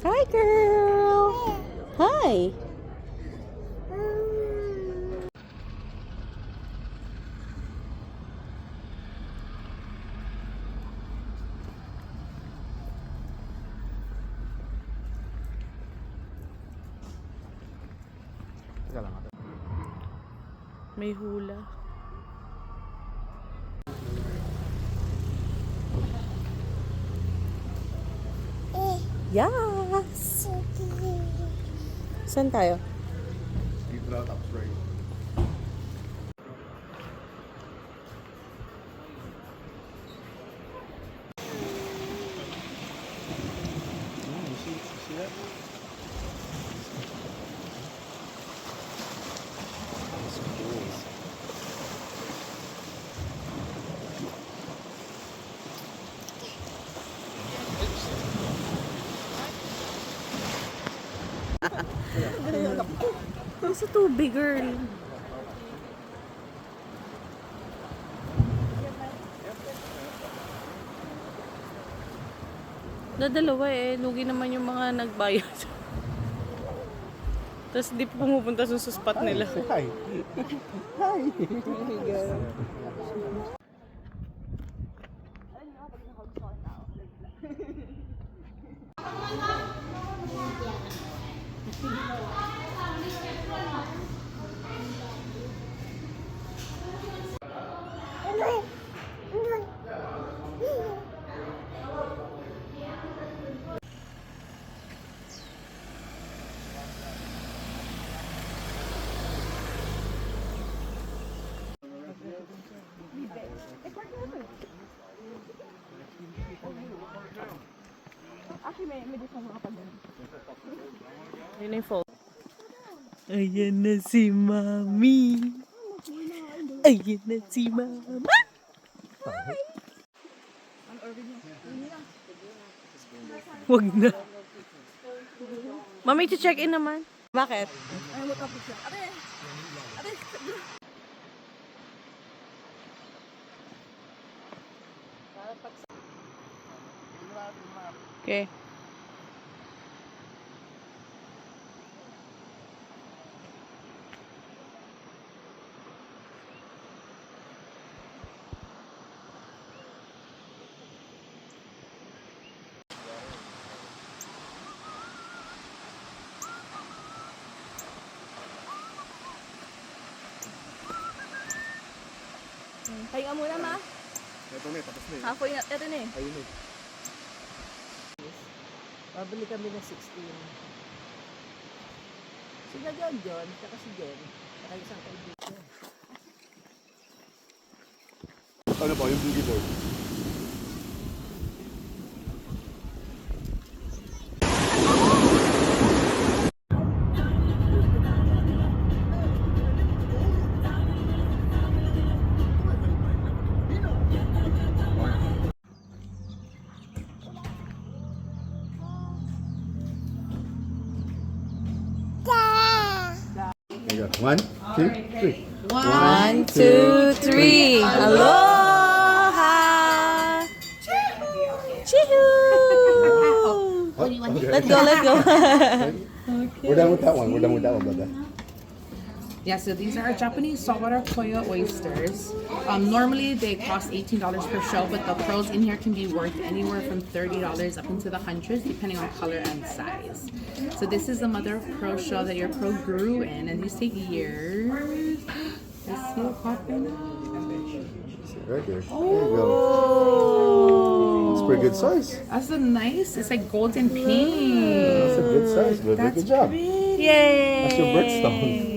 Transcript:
Hi, girl. Hi. May hula. Yes! Saan tayo? Nasa tubig, girl. Dadalawa eh. Lugi naman yung mga nagbayad. Tapos di pa pumupunta sa spot nila. Hi. Hi. Yun yung fault. Ayan na si Mami. Ayan na si Mama. Hi! Wag na. Mami, to check in naman. Bakit? Okay. Pahinga muna, ma. Ito na, tapos na Ako yun. Ito na eh. Ayun eh. Pabili kami ng 16. Sila John, saka si Jen, saka isang kaibigan. Ano ba, yung boogie board? There you go. 1, 2, 3. 1, 2, 3. Aloha! Chihoo! Okay. Let's go, let's go. We're done with that one. We're done with that one, brother. Yeah, so these are Japanese saltwater koya oysters. Normally they cost $18 per shell, but the pearls in here can be worth anywhere from $30 up into the hundreds, depending on color and size. So this is the mother of pearl shell that your pearl grew in, and these take years. Let's see what popping. Right there. There you go. It's a pretty good size. That's a nice. It's like golden pink. That's a good size, brother. Good job. Yay! That's your birthstone.